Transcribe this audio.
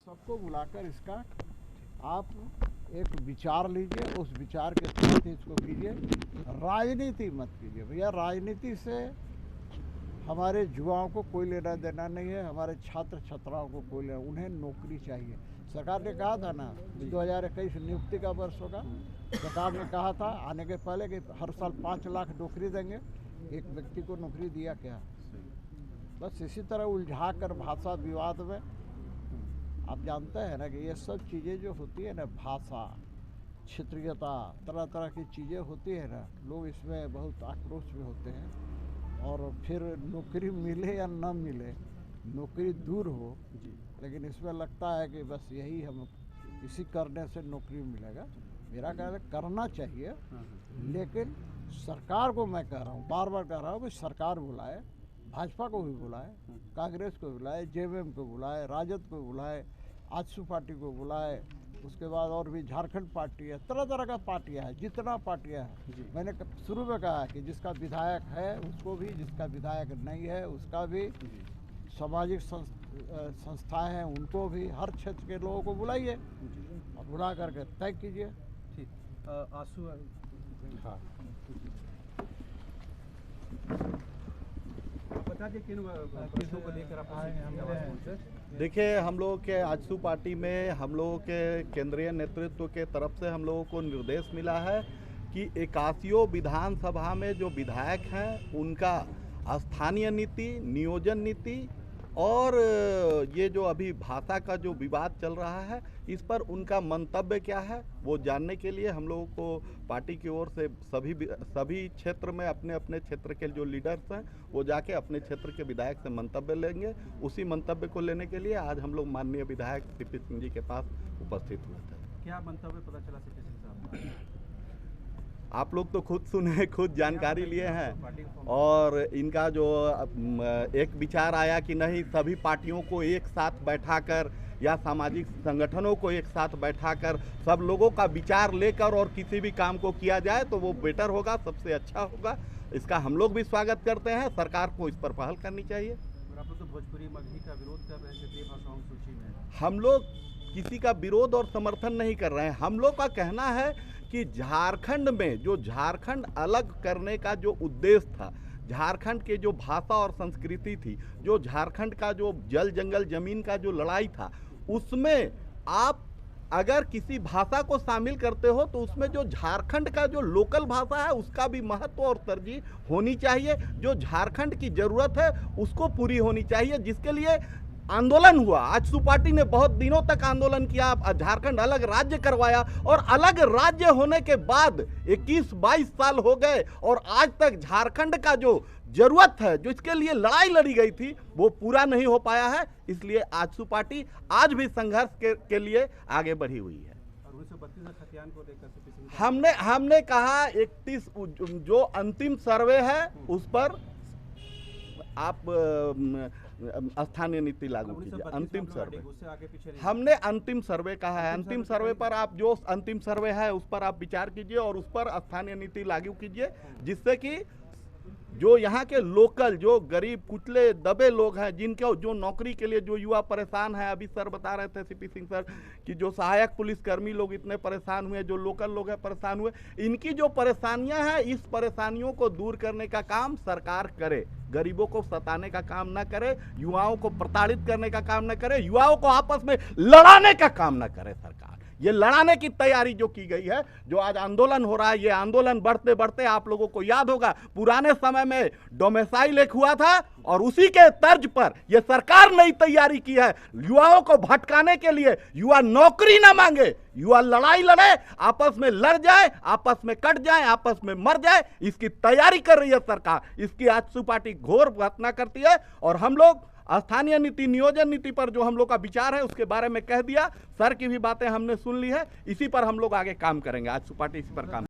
सबको बुलाकर इसका आप एक विचार लीजिए, उस विचार के तहत इसको कीजिए। राजनीति मत कीजिए भैया, राजनीति से हमारे युवाओं को कोई लेना देना नहीं है, हमारे छात्र छात्राओं को कोई लेना, उन्हें नौकरी चाहिए। सरकार ने कहा था ना 2021 नियुक्ति का वर्ष होगा, सरकार ने कहा था आने के पहले कि हर साल 5 लाख नौकरी देंगे। एक व्यक्ति को नौकरी दिया क्या? बस इसी तरह उलझा कर भाषा विवाद में, आप जानते हैं ना कि ये सब चीज़ें जो होती है ना, भाषा, क्षेत्रीयता, तरह तरह की चीज़ें होती है ना, लोग इसमें बहुत आक्रोश में होते हैं। और फिर नौकरी मिले या न मिले, नौकरी दूर हो, लेकिन इसमें लगता है कि बस यही हम इसी करने से नौकरी मिलेगा। मेरा ख्याल है करना चाहिए, लेकिन सरकार को मैं कह रहा हूँ, बार बार कह रहा हूँ कि सरकार बुलाए, भाजपा को भी बुलाए, कांग्रेस को बुलाए, जेएमएम को बुलाए, राजद को बुलाए, आजसू पार्टी को बुलाए, उसके बाद और भी झारखंड पार्टी है, तरह तरह का पार्टियां हैं, जितना पार्टियां हैं। मैंने शुरू में कहा कि जिसका विधायक है उसको भी, जिसका विधायक नहीं है उसका भी, सामाजिक संस्थाएं हैं उनको भी, हर क्षेत्र के लोगों को बुलाइए और बुला करके तय कीजिए। ठीक, आंसू हाँ, बता दिए किन विषयों को लेकर आप? देखिए, हम लोगों के आजसू पार्टी में हम लोगों के केंद्रीय नेतृत्व के तरफ से हम लोगों को निर्देश मिला है कि 81 विधानसभा में जो विधायक हैं उनका स्थानीय नीति, नियोजन नीति और ये जो अभी भाषा का जो विवाद चल रहा है, इस पर उनका मंतव्य क्या है वो जानने के लिए हम लोगों को पार्टी की ओर से सभी क्षेत्र में अपने अपने क्षेत्र के जो लीडर्स हैं वो जाके अपने क्षेत्र के विधायक से मंतव्य लेंगे। उसी मंतव्य को लेने के लिए आज हम लोग माननीय विधायक सीपी सिंह जी के पास उपस्थित हुए थे। क्या मंतव्य पता चला सीपी सिंह साहब? आप लोग तो खुद सुने, खुद जानकारी लिए हैं। और इनका जो एक विचार आया कि नहीं, सभी पार्टियों को एक साथ बैठाकर या सामाजिक संगठनों को एक साथ बैठाकर सब लोगों का विचार लेकर और किसी भी काम को किया जाए तो वो बेटर होगा, सबसे अच्छा होगा। इसका हम लोग भी स्वागत करते हैं। सरकार को इस पर पहल करनी चाहिए। आप लोग तो भोजपुरी मगही का विरोध कर रहे हैं क्षेत्रीय भाषाओं की सूची में। हम लोग किसी का विरोध और समर्थन नहीं कर रहे हैं। हम लोग का कहना है कि झारखंड में जो झारखंड अलग करने का जो उद्देश्य था, झारखंड के जो भाषा और संस्कृति थी, जो झारखंड का जो जल जंगल जमीन का जो लड़ाई था, उसमें आप अगर किसी भाषा को शामिल करते हो तो उसमें जो झारखंड का जो लोकल भाषा है उसका भी महत्व और तरजीह होनी चाहिए। जो झारखंड की ज़रूरत है उसको पूरी होनी चाहिए, जिसके लिए आंदोलन हुआ। आजसू पार्टी ने बहुत दिनों तक आंदोलन किया, झारखंड अलग राज्य करवाया और अलग राज्य होने के बाद 21-22 साल हो गए और आज तक झारखंड का जो जरूरत है, जो इसके लिए लड़ाई लड़ी गई थी, वो पूरा नहीं हो पाया है। इसलिए आजसू पार्टी आज भी संघर्ष के लिए आगे बढ़ी हुई है। और 1932 खतियान को लेकर हमने कहा 31 जो अंतिम सर्वे है उस पर आप स्थानीय नीति लागू कीजिए। अंतिम सर्वे हमने अंतिम सर्वे कहा है, अंतिम सर्वे पर आप जो अंतिम सर्वे है उस पर आप विचार कीजिए और उस पर स्थानीय नीति लागू कीजिए, जिससे कि जो यहाँ के लोकल, जो गरीब कुचले दबे लोग हैं, जिनके जो नौकरी के लिए जो युवा परेशान है, अभी सर बता रहे थे सीपी सिंह सर कि जो सहायक पुलिसकर्मी लोग इतने परेशान हुए, जो लोकल लोग हैं परेशान हुए, इनकी जो परेशानियां हैं, इस परेशानियों को दूर करने का काम सरकार करे। गरीबों को सताने का काम ना करे, युवाओं को प्रताड़ित करने का काम ना करे, युवाओं को आपस में लड़ाने का काम ना करे सरकार। ये लड़ाने की तैयारी जो की गई है, जो आज आंदोलन हो रहा है, ये आंदोलन बढ़ते बढ़ते आप लोगों को याद होगा पुराने समय में डोमेसाइल एक हुआ था और उसी के तर्ज पर ये सरकार नई तैयारी की है। युवाओं को भटकाने के लिए युवा नौकरी ना मांगे, युवा लड़ाई लड़े, आपस में लड़ जाए, आपस में कट जाए, आपस में मर जाए, इसकी तैयारी कर रही है सरकार। इसकी आजसू पार्टी घोर घटना करती है और हम लोग स्थानीय नीति, नियोजन नीति पर जो हम लोग का विचार है उसके बारे में कह दिया। सर की भी बातें हमने सुन ली है, इसी पर हम लोग आगे काम करेंगे। आजसू पार्टी इसी पर काम